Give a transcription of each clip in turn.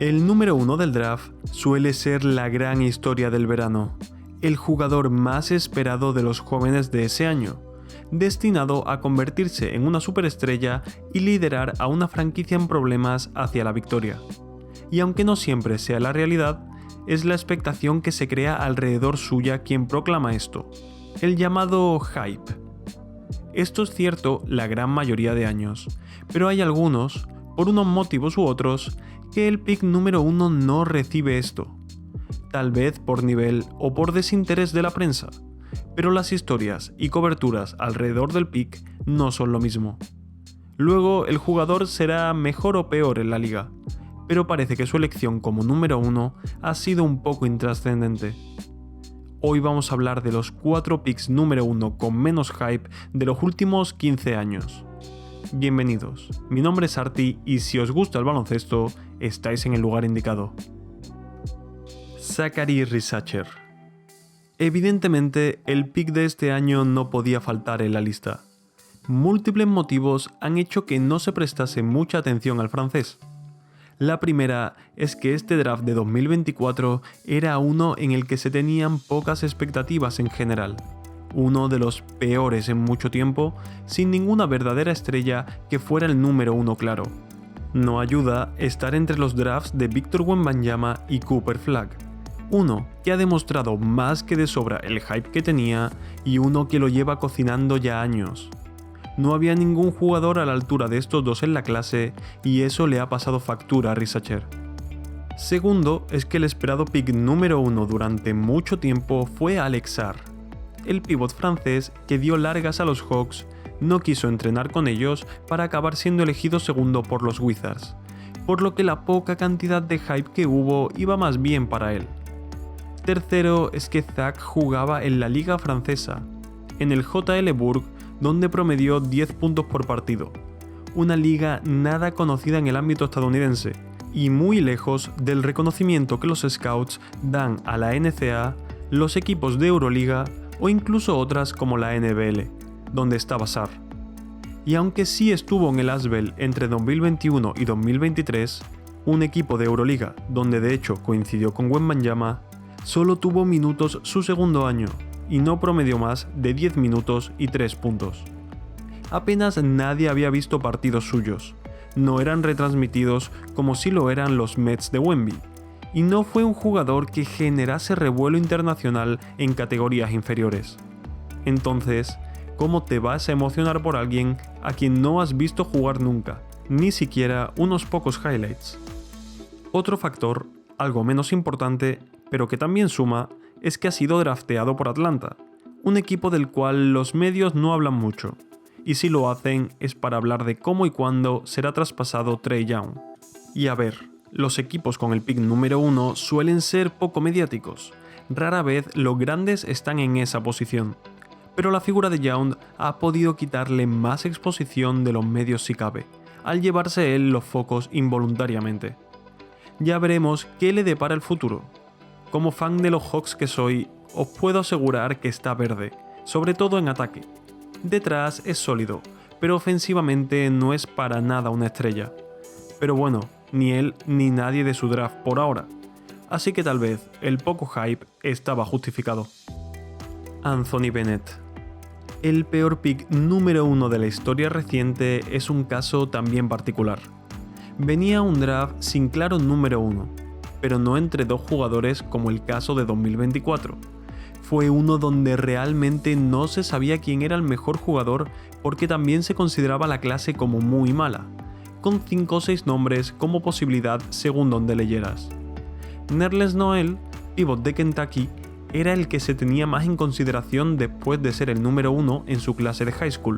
El número 1 del draft suele ser la gran historia del verano, el jugador más esperado de los jóvenes de ese año, destinado a convertirse en una superestrella y liderar a una franquicia en problemas hacia la victoria. Y aunque no siempre sea la realidad, es la expectación que se crea alrededor suya quien proclama esto, el llamado hype. Esto es cierto la gran mayoría de años, pero hay algunos, por unos motivos u otros, que el pick número 1 no recibe esto. Tal vez por nivel o por desinterés de la prensa, pero las historias y coberturas alrededor del pick no son lo mismo. Luego el jugador será mejor o peor en la liga, pero parece que su elección como número 1 ha sido un poco intrascendente. Hoy vamos a hablar de los 4 picks número 1 con menos hype de los últimos 15 años. Bienvenidos, mi nombre es Arti y si os gusta el baloncesto, estáis en el lugar indicado. Zaccharie Risacher. Evidentemente, el pick de este año no podía faltar en la lista. Múltiples motivos han hecho que no se prestase mucha atención al francés. La primera es que este draft de 2024 era uno en el que se tenían pocas expectativas en general. Uno de los peores en mucho tiempo, sin ninguna verdadera estrella que fuera el número 1 claro. No ayuda estar entre los drafts de Victor Wembanyama y Cooper Flagg. Uno que ha demostrado más que de sobra el hype que tenía y uno que lo lleva cocinando ya años. No había ningún jugador a la altura de estos dos en la clase y eso le ha pasado factura a Risacher. Segundo es que el esperado pick número 1 durante mucho tiempo fue Alex Sarr. El pívot francés que dio largas a los Hawks no quiso entrenar con ellos para acabar siendo elegido segundo por los Wizards, por lo que la poca cantidad de hype que hubo iba más bien para él. Tercero es que Zach jugaba en la liga francesa, en el JL Bourg, donde promedió 10 puntos por partido, una liga nada conocida en el ámbito estadounidense y muy lejos del reconocimiento que los scouts dan a la NCAA, los equipos de Euroliga o incluso otras como la NBL, donde estaba Sarr. Y aunque sí estuvo en el Asvel entre 2021 y 2023, un equipo de Euroliga donde de hecho coincidió con Wembanyama, solo tuvo minutos su segundo año y no promedió más de 10 minutos y 3 puntos. Apenas nadie había visto partidos suyos, no eran retransmitidos como si lo eran los Mets de Wemby, y no fue un jugador que generase revuelo internacional en categorías inferiores. Entonces, ¿cómo te vas a emocionar por alguien a quien no has visto jugar nunca, ni siquiera unos pocos highlights? Otro factor, algo menos importante, pero que también suma, es que ha sido drafteado por Atlanta, un equipo del cual los medios no hablan mucho, y si lo hacen es para hablar de cómo y cuándo será traspasado Trae Young. Y a ver, los equipos con el pick número 1 suelen ser poco mediáticos, rara vez los grandes están en esa posición, pero la figura de Young ha podido quitarle más exposición de los medios si cabe, al llevarse él los focos involuntariamente. Ya veremos qué le depara el futuro. Como fan de los Hawks que soy, os puedo asegurar que está verde, sobre todo en ataque. Detrás es sólido, pero ofensivamente no es para nada una estrella. Pero bueno, ni él ni nadie de su draft por ahora. Así que tal vez el poco hype estaba justificado. Anthony Bennett. El peor pick número 1 de la historia reciente es un caso también particular. Venía un draft sin claro número 1, pero no entre dos jugadores como el caso de 2024. Fue uno donde realmente no se sabía quién era el mejor jugador porque también se consideraba la clase como muy mala, con 5 o 6 nombres como posibilidad según donde leyeras. Nerlens Noel, pívot de Kentucky, era el que se tenía más en consideración después de ser el número 1 en su clase de high school,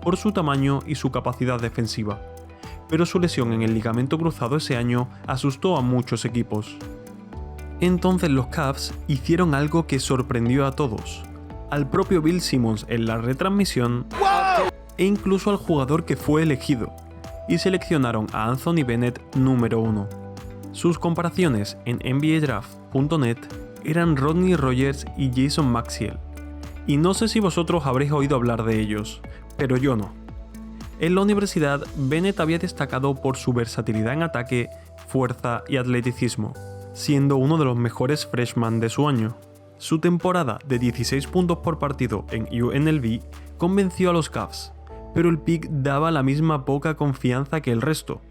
por su tamaño y su capacidad defensiva. Pero su lesión en el ligamento cruzado ese año asustó a muchos equipos. Entonces los Cavs hicieron algo que sorprendió a todos, al propio Bill Simmons en la retransmisión e incluso al jugador que fue elegido, y seleccionaron a Anthony Bennett número 1. Sus comparaciones en NBADraft.net eran Rodney Rogers y Jason Maxiell, y no sé si vosotros habréis oído hablar de ellos, pero yo no. En la universidad, Bennett había destacado por su versatilidad en ataque fuerza y atleticismo, siendo uno de los mejores freshman de su año. Su temporada de 16 puntos por partido en UNLV convenció a los Cavs, pero el pick daba la misma poca confianza que el resto.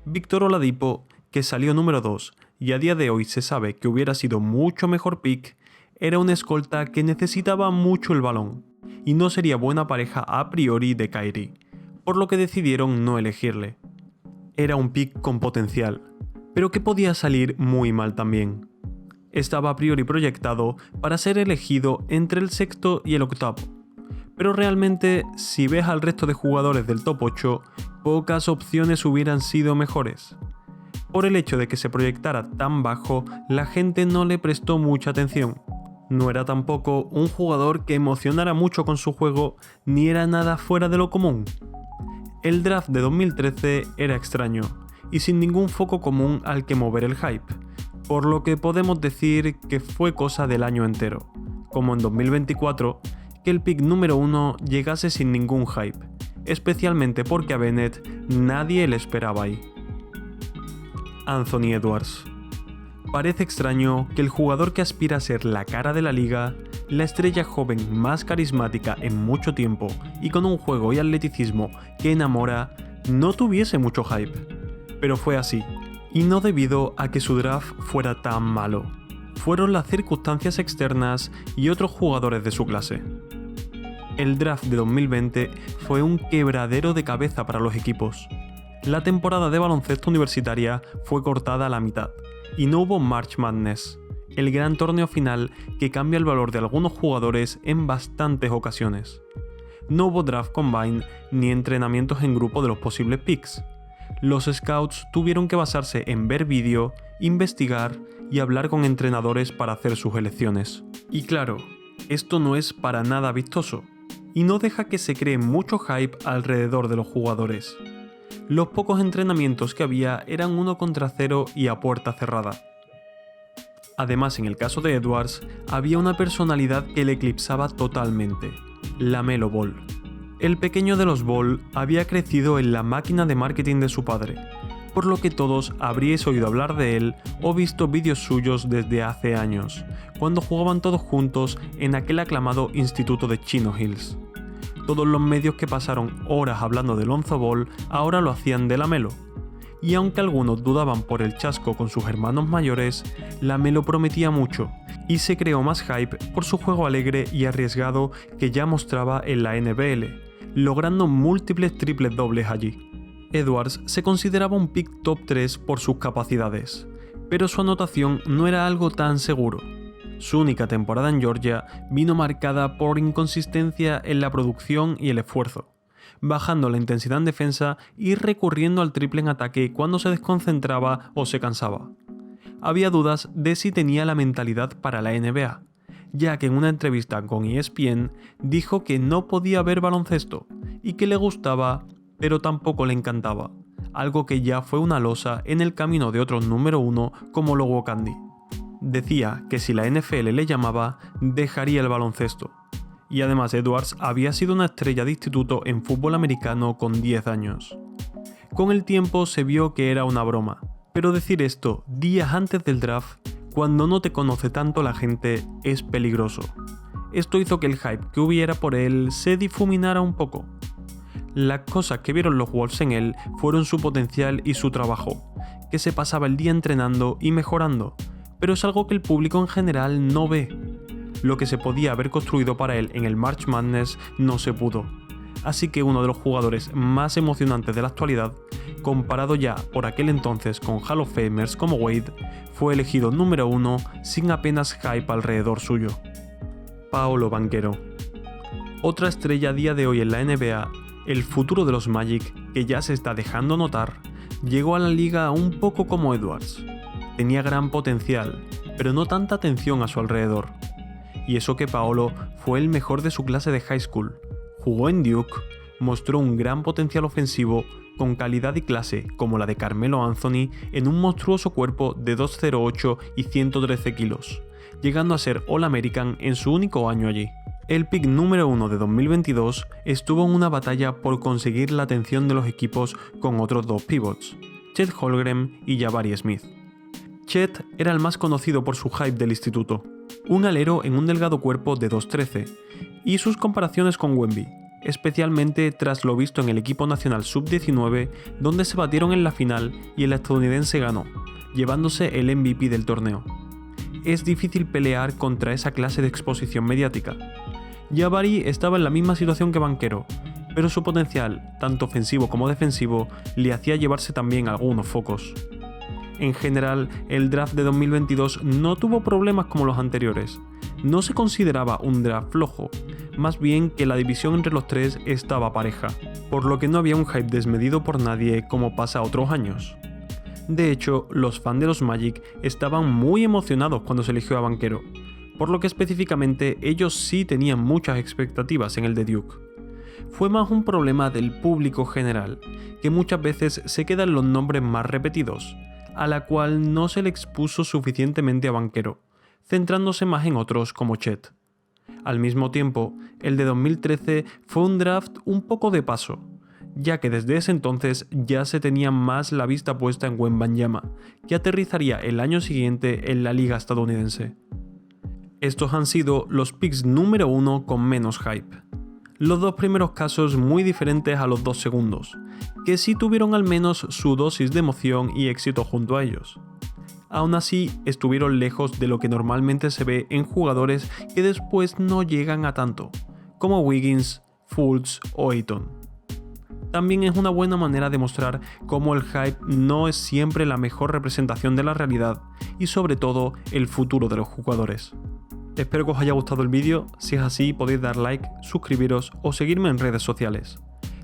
Victor Oladipo, que salió número 2 y a día de hoy se sabe que hubiera sido mucho mejor pick, era un escolta que necesitaba mucho el balón y no sería buena pareja a priori de Kyrie, por lo que decidieron no elegirle. Era un pick con potencial, pero que podía salir muy mal también. Estaba a priori proyectado para ser elegido entre el sexto y el octavo, pero realmente si ves al resto de jugadores del top 8, pocas opciones hubieran sido mejores. Por el hecho de que se proyectara tan bajo, la gente no le prestó mucha atención. No era tampoco un jugador que emocionara mucho con su juego, ni era nada fuera de lo común. El draft de 2013 era extraño, y sin ningún foco común al que mover el hype, por lo que podemos decir que fue cosa del año entero, como en 2024, que el pick número 1 llegase sin ningún hype, especialmente porque a Bennett nadie le esperaba ahí. Anthony Edwards. Parece extraño que el jugador que aspira a ser la cara de la liga, la estrella joven más carismática en mucho tiempo y con un juego y atleticismo que enamora, no tuviese mucho hype. Pero fue así, y no debido a que su draft fuera tan malo. Fueron las circunstancias externas y otros jugadores de su clase. El draft de 2020 fue un quebradero de cabeza para los equipos. La temporada de baloncesto universitaria fue cortada a la mitad, y no hubo March Madness, el gran torneo final que cambia el valor de algunos jugadores en bastantes ocasiones. No hubo draft combine ni entrenamientos en grupo de los posibles picks. Los scouts tuvieron que basarse en ver vídeo, investigar y hablar con entrenadores para hacer sus elecciones. Y claro, esto no es para nada vistoso, y no deja que se cree mucho hype alrededor de los jugadores. Los pocos entrenamientos que había eran 1 contra 0 y a puerta cerrada. Además, en el caso de Edwards, había una personalidad que le eclipsaba totalmente: LaMelo Ball. El pequeño de los Ball había crecido en la máquina de marketing de su padre, por lo que todos habríais oído hablar de él o visto vídeos suyos desde hace años, cuando jugaban todos juntos en aquel aclamado instituto de Chino Hills. Todos los medios que pasaron horas hablando de Lonzo Ball ahora lo hacían de LaMelo. Y aunque algunos dudaban por el chasco con sus hermanos mayores, LaMelo prometía mucho y se creó más hype por su juego alegre y arriesgado que ya mostraba en la NBL, logrando múltiples triples dobles allí. Edwards se consideraba un pick top 3 por sus capacidades, pero su anotación no era algo tan seguro. Su única temporada en Georgia vino marcada por inconsistencia en la producción y el esfuerzo, bajando la intensidad en defensa y recurriendo al triple en ataque cuando se desconcentraba o se cansaba. Había dudas de si tenía la mentalidad para la NBA, ya que en una entrevista con ESPN dijo que no podía ver baloncesto y que le gustaba, pero tampoco le encantaba, algo que ya fue una losa en el camino de otros número 1 como Logo Candy. Decía que si la NFL le llamaba, dejaría el baloncesto. Y además Edwards había sido una estrella de instituto en fútbol americano con 10 años. Con el tiempo se vio que era una broma, pero decir esto días antes del draft, cuando no te conoce tanto la gente, es peligroso. Esto hizo que el hype que hubiera por él se difuminara un poco. Las cosas que vieron los Wolves en él fueron su potencial y su trabajo, que se pasaba el día entrenando y mejorando, pero es algo que el público en general no ve. Lo que se podía haber construido para él en el March Madness no se pudo. Así que uno de los jugadores más emocionantes de la actualidad, comparado ya por aquel entonces con Hall of Famers como Wade, fue elegido número 1 sin apenas hype alrededor suyo. Paolo Banchero. Otra estrella a día de hoy en la NBA, el futuro de los Magic, que ya se está dejando notar, llegó a la liga un poco como Edwards. Tenía gran potencial, pero no tanta atención a su alrededor. Y eso que Paolo fue el mejor de su clase de high school. Jugó en Duke, mostró un gran potencial ofensivo con calidad y clase como la de Carmelo Anthony en un monstruoso cuerpo de 2'08 y 113 kilos, llegando a ser All-American en su único año allí. El pick número 1 de 2022 estuvo en una batalla por conseguir la atención de los equipos con otros dos pivots, Chet Holmgren y Jabari Smith. Chet era el más conocido por su hype del instituto, un alero en un delgado cuerpo de 2'13", y sus comparaciones con Wemby, especialmente tras lo visto en el equipo nacional sub-19, donde se batieron en la final y el estadounidense ganó, llevándose el MVP del torneo. Es difícil pelear contra esa clase de exposición mediática. Jabari estaba en la misma situación que Banchero, pero su potencial, tanto ofensivo como defensivo, le hacía llevarse también algunos focos. En general, el draft de 2022 no tuvo problemas como los anteriores. No se consideraba un draft flojo, más bien que la división entre los tres estaba pareja, por lo que no había un hype desmedido por nadie como pasa otros años. De hecho, los fans de los Magic estaban muy emocionados cuando se eligió a Banchero, por lo que específicamente ellos sí tenían muchas expectativas en el de Duke. Fue más un problema del público general, que muchas veces se quedan los nombres más repetidos, a la cual no se le expuso suficientemente a Banchero, centrándose más en otros como Chet. Al mismo tiempo, el de 2013 fue un draft un poco de paso, ya que desde ese entonces ya se tenía más la vista puesta en Wembanyama, que aterrizaría el año siguiente en la liga estadounidense. Estos han sido los picks número 1 con menos hype. Los dos primeros casos muy diferentes a los dos segundos, que sí tuvieron al menos su dosis de emoción y éxito junto a ellos. Aún así, estuvieron lejos de lo que normalmente se ve en jugadores que después no llegan a tanto, como Wiggins, Fultz o Ayton. También es una buena manera de mostrar cómo el hype no es siempre la mejor representación de la realidad y sobre todo el futuro de los jugadores. Espero que os haya gustado el vídeo, si es así podéis dar like, suscribiros o seguirme en redes sociales.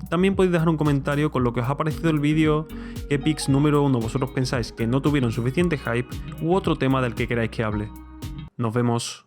También podéis dejar un comentario con lo que os ha parecido el vídeo, qué picks número 1 vosotros pensáis que no tuvieron suficiente hype u otro tema del que queráis que hable. Nos vemos.